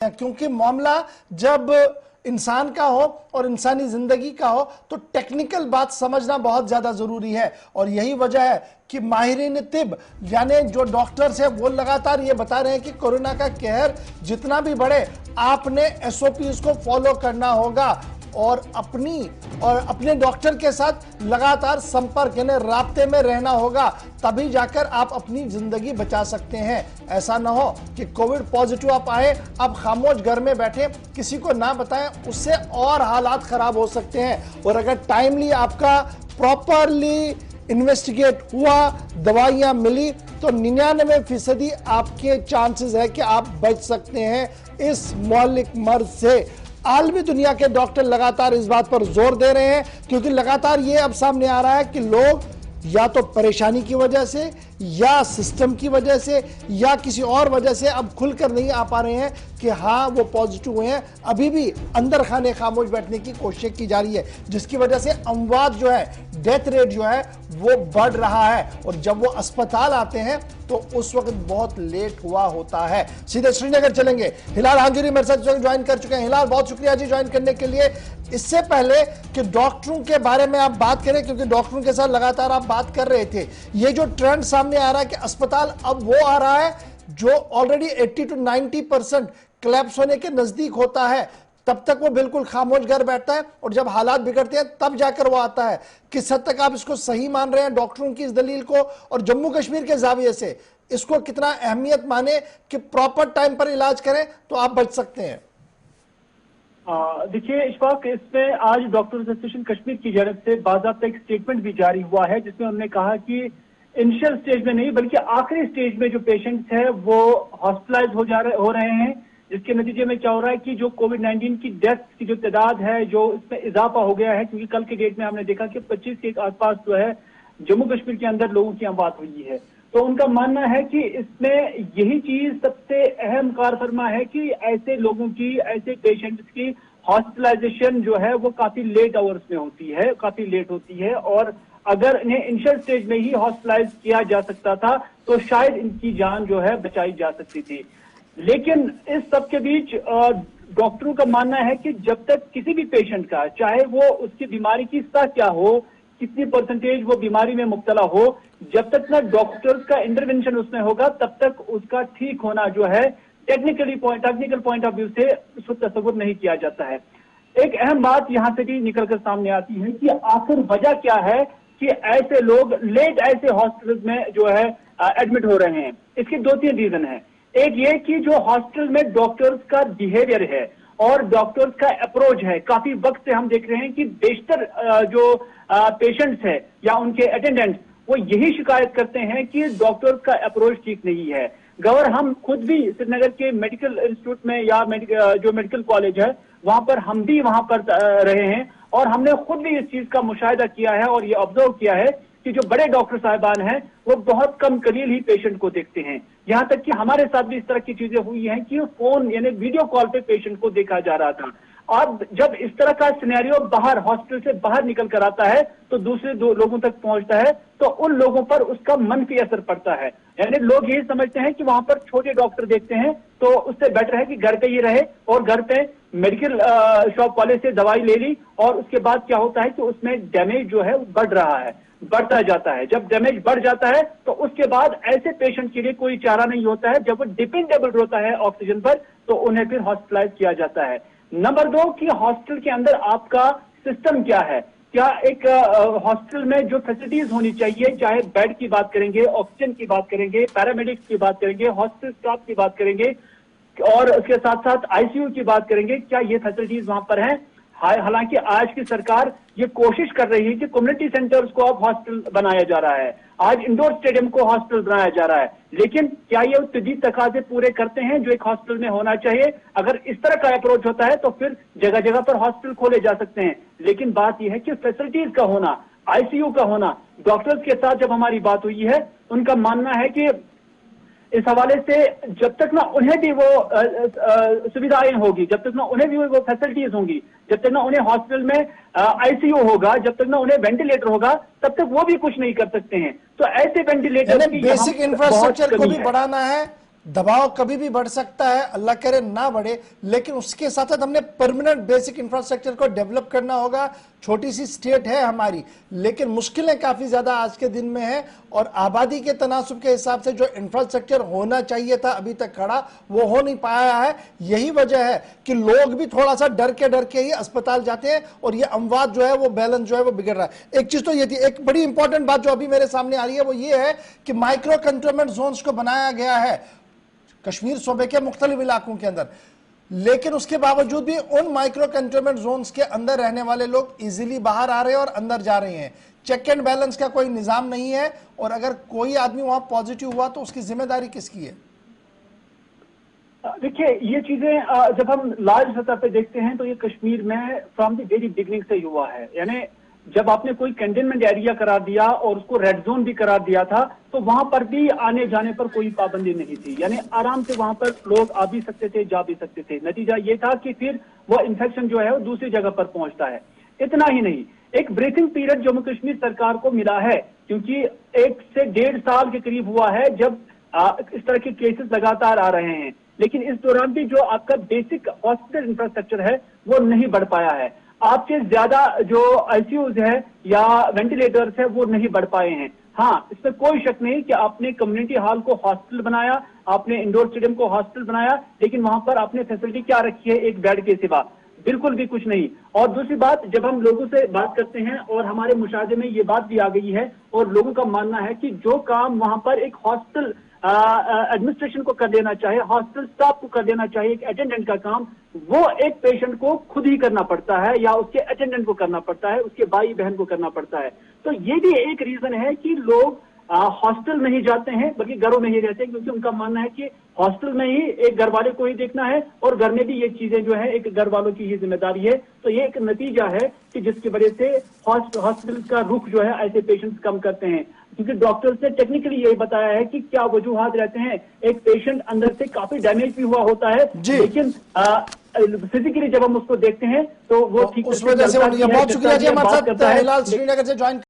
क्योंकि मामला जब इंसान का हो और इंसानी जिंदगी का हो तो टेक्निकल बात समझना बहुत ज्यादा जरूरी है। और यही वजह है कि माहिरीन तिब यानी जो डॉक्टर्स है वो लगातार ये बता रहे हैं कि कोरोना का कहर जितना भी बढ़े आपने एसओपीज को फॉलो करना होगा और अपने डॉक्टर के साथ लगातार संपर्क यानी राब्ते में रहना होगा, तभी जाकर आप अपनी जिंदगी बचा सकते हैं। ऐसा ना हो कि कोविड पॉजिटिव आप आए, आप खामोश घर में बैठे, किसी को ना बताएं, उससे और हालात खराब हो सकते हैं। और अगर टाइमली आपका प्रॉपरली इन्वेस्टिगेट हुआ, दवाइयां मिली, तो 99% आपके चांसेस है कि आप बच सकते हैं इस मौलिक मर्ज से। आलमी दुनिया के डॉक्टर लगातार इस बात पर जोर दे रहे हैं क्योंकि लगातार ये अब सामने आ रहा है कि लोग या तो परेशानी की वजह से या सिस्टम की वजह से या किसी और वजह से अब खुलकर नहीं आ पा रहे हैं कि हाँ वो पॉजिटिव हुए हैं। अभी भी अंदर खाने खामोश बैठने की कोशिश की जा रही है, जिसकी वजह से अमवात जो है, डेथ रेट जो है वो बढ़ रहा है। और जब वो अस्पताल आते हैं तो उस वक्त बहुत लेट हुआ होता है। सीधे श्रीनगर चलेंगे। हिलाल हांजुरी मेरे साथ ज्वाइन कर चुके हैं। हिलाल, बहुत शुक्रिया जी ज्वाइन करने के लिए। इससे पहले कि डॉक्टरों के बारे में आप बात करें, क्योंकि डॉक्टरों के साथ लगातार आप बात कर रहे थे, ये जो ट्रेंड सामने आ रहा है कि अस्पताल अब वो आ रहा है जो ऑलरेडी 80 to 90% क्लैप्स होने के नजदीक होता है, तब तक वो बिल्कुल खामोश घर बैठता है और जब हालात बिगड़ते हैं तब जाकर वो आता है। किस हद तक आप इसको सही मान रहे हैं डॉक्टरों की इस दलील को, और जम्मू कश्मीर के जाविये से इसको कितना अहमियत माने कि प्रॉपर टाइम पर इलाज करें तो आप बच सकते हैं? देखिए इशफाक, इसमें आज डॉक्टर्स एसोसिएशन कश्मीर की जानब से बाकायदा एक स्टेटमेंट भी जारी हुआ है जिसमें उन्होंने कहा कि इनिशियल स्टेज में नहीं बल्कि आखिरी स्टेज में जो पेशेंट्स हैं वो हॉस्पिटलाइज हो रहे हैं, जिसके नतीजे में क्या हो रहा है कि जो कोविड-19 की डेथ की जो तादाद है जो इसमें इजाफा हो गया है, क्योंकि कल के डेट में हमने देखा कि 25 के आसपास जो है जम्मू कश्मीर के अंदर लोगों की अमवात हुई है। तो उनका मानना है कि इसमें यही चीज सबसे अहम कार फरमा है कि ऐसे लोगों की, ऐसे पेशेंट्स की हॉस्पिटलाइजेशन जो है वो काफी लेट आवर्स में होती है, काफी लेट होती है। और अगर इन्हें इनिशियल स्टेज में ही हॉस्पिटलाइज किया जा सकता था तो शायद इनकी जान जो है बचाई जा सकती थी। लेकिन इस सब के बीच डॉक्टरों का मानना है कि जब तक किसी भी पेशेंट का, चाहे वो उसकी बीमारी की सतह क्या हो, कितनी परसेंटेज वो बीमारी में मुब्तला हो, जब तक ना डॉक्टर्स का इंटरवेंशन उसमें होगा तब तक उसका ठीक होना जो है टेक्निकल पॉइंट ऑफ व्यू से उसको तस्वुर नहीं किया जाता है। एक अहम बात यहां से भी निकलकर सामने आती है कि आखिर वजह क्या है कि ऐसे लोग लेट ऐसे हॉस्पिटल में जो है एडमिट हो रहे हैं। इसके 2-3 रीजन है। एक ये कि जो हॉस्पिटल में डॉक्टर्स का बिहेवियर है और डॉक्टर्स का अप्रोच है, काफी वक्त से हम देख रहे हैं कि बेशतर जो पेशेंट्स है या उनके अटेंडेंट्स वो यही शिकायत करते हैं कि डॉक्टर्स का अप्रोच ठीक नहीं है। गवर हम खुद भी श्रीनगर के मेडिकल इंस्टीट्यूट में या जो मेडिकल कॉलेज है वहां पर हम भी वहां पर रहे हैं और हमने खुद भी इस चीज का मुशाहिदा किया है और ये ऑब्जर्व किया है कि जो बड़े डॉक्टर साहिबान हैं वो बहुत कम कलील ही पेशेंट को देखते हैं। यहां तक कि हमारे साथ भी इस तरह की चीजें हुई हैं कि फोन यानी वीडियो कॉल पे पेशेंट को देखा जा रहा था। अब जब इस तरह का सिनेरियो बाहर हॉस्पिटल से बाहर निकल कर आता है तो दूसरे लोगों तक पहुंचता है तो उन लोगों पर उसका मनफी असर पड़ता है। यानी लोग यही समझते हैं कि वहां पर छोटे डॉक्टर देखते हैं तो उससे बेटर है कि घर पे ही रहे और घर पे मेडिकल शॉप वाले से दवाई ले ली। और उसके बाद क्या होता है कि उसमें डैमेज जो है बढ़ रहा है, बढ़ता जाता है। जब डैमेज बढ़ जाता है तो उसके बाद ऐसे पेशेंट के लिए कोई चारा नहीं होता है। जब वो डिपेंडेबल होता है ऑक्सीजन पर तो उन्हें फिर हॉस्पिटलाइज किया जाता है। नंबर 2 कि हॉस्पिटल के अंदर आपका सिस्टम क्या है, क्या एक हॉस्पिटल में जो फैसिलिटीज होनी चाहिए, चाहे बेड की बात करेंगे, ऑक्सीजन की बात करेंगे, पैरामेडिक्स की बात करेंगे, हॉस्पिटल स्टाफ की बात करेंगे और उसके साथ साथ आईसीयू की बात करेंगे, क्या ये फैसिलिटीज वहां पर हैं? हालांकि आज की सरकार ये कोशिश कर रही है कि कम्युनिटी सेंटर्स को अब हॉस्पिटल बनाया जा रहा है, आज इंडोर स्टेडियम को हॉस्पिटल बनाया जा रहा है, लेकिन क्या ये तजीद तकाजे पूरे करते हैं जो एक हॉस्पिटल में होना चाहिए? अगर इस तरह का अप्रोच होता है तो फिर जगह जगह पर हॉस्पिटल खोले जा सकते हैं। लेकिन बात यह है कि फैसिलिटीज का होना, आईसीयू का होना, डॉक्टर्स के साथ जब हमारी बात हुई है उनका मानना है कि इस हवाले से जब तक ना उन्हें भी वो सुविधाएं होगी, जब तक ना उन्हें भी वो फैसिलिटीज होंगी, जब तक ना उन्हें हॉस्पिटल में आईसीयू होगा, जब तक ना उन्हें वेंटिलेटर होगा, तब तक वो भी कुछ नहीं कर सकते हैं। तो ऐसे वेंटिलेटर बेसिक इंफ्रास्ट्रक्चर को भी बढ़ाना है, दबाव कभी भी बढ़ सकता है, अल्लाह करे ना बढ़े, लेकिन उसके साथ साथ हमने परमानेंट बेसिक इंफ्रास्ट्रक्चर को डेवलप करना होगा। छोटी सी स्टेट है हमारी, लेकिन मुश्किलें काफी ज्यादा आज के दिन में है, और आबादी के तनासुब के हिसाब से जो इंफ्रास्ट्रक्चर होना चाहिए था अभी तक खड़ा, वो हो नहीं पाया है। यही वजह है कि लोग भी थोड़ा सा डर के ही अस्पताल जाते हैं, और ये अमवात जो है वो बैलेंस जो है वो बिगड़ रहा है। एक चीज तो ये थी, एक बड़ी इंपॉर्टेंट बात जो अभी मेरे सामने आ रही है वो ये है कि माइक्रो कंटेनमेंट जोन्स को बनाया गया है कश्मीर सूबे के मुख्तलिफ इलाकों के अंदर, लेकिन उसके बावजूद भी उन माइक्रो कंटेनमेंट जोन्स के अंदर रहने वाले लोग इजीली बाहर आ रहे हैं और अंदर जा रहे हैं। चेक एंड बैलेंस का कोई निजाम नहीं है, और अगर कोई आदमी वहां पॉजिटिव हुआ तो उसकी जिम्मेदारी किसकी है? देखिए, ये चीजें जब हम लार्ज सतह पे देखते हैं तो ये कश्मीर में फ्रॉम द वेरी बिगनिंग से हुआ है। यानी जब आपने कोई कंटेनमेंट एरिया करार दिया और उसको रेड जोन भी करार दिया था, तो वहां पर भी आने जाने पर कोई पाबंदी नहीं थी। यानी आराम से वहां पर लोग आ भी सकते थे, जा भी सकते थे। नतीजा ये था कि फिर वो इन्फेक्शन जो है वो दूसरी जगह पर पहुंचता है। इतना ही नहीं, एक ब्रीथिंग पीरियड जम्मू कश्मीर सरकार को मिला है, क्योंकि 1 से 1.5 साल के करीब हुआ है जब इस तरह के केसेस लगातार आ रहे हैं, लेकिन इस दौरान भी जो आपका बेसिक हॉस्पिटल इंफ्रास्ट्रक्चर है वो नहीं बढ़ पाया है। आपसे ज्यादा जो आईसीयूज है या वेंटिलेटर्स है वो नहीं बढ़ पाए हैं। हाँ, इसमें कोई शक नहीं कि आपने कम्युनिटी हॉल को हॉस्पिटल बनाया, आपने इंडोर स्टेडियम को हॉस्पिटल बनाया, लेकिन वहां पर आपने फैसिलिटी क्या रखी है एक बेड के सिवा? बिल्कुल भी कुछ नहीं। और दूसरी बात, जब हम लोगों से बात करते हैं और हमारे मुशाहदे में ये बात भी आ गई है और लोगों का मानना है कि जो काम वहां पर एक हॉस्पिटल एडमिनिस्ट्रेशन को कर देना चाहिए, हॉस्पिटल स्टाफ को कर देना चाहिए, एक अटेंडेंट का काम, वो एक पेशेंट को खुद ही करना पड़ता है या उसके अटेंडेंट को करना पड़ता है, उसके भाई बहन को करना पड़ता है। तो ये भी एक रीजन है कि लोग हॉस्पिटल नहीं जाते हैं बल्कि घरों में ही रहते हैं, क्योंकि उनका मानना है कि हॉस्पिटल में ही एक घर वाले को ही देखना है और घर में भी ये चीजें जो है एक घर वालों की ही जिम्मेदारी है। तो ये एक नतीजा है कि जिसकी वजह से हॉस्पिटल का रुख जो है ऐसे पेशेंट्स कम करते हैं, क्योंकि डॉक्टर्स ने टेक्निकली यही बताया है कि क्या वजूहात रहते हैं। एक पेशेंट अंदर से काफी डैमेज भी हुआ होता है, लेकिन फिजिकली जब हम उसको देखते हैं तो वो ठीक उस वजह से। बहुत शुक्रिया जी, हमारे साथ हिलाल श्रीनगर से ज्वाइन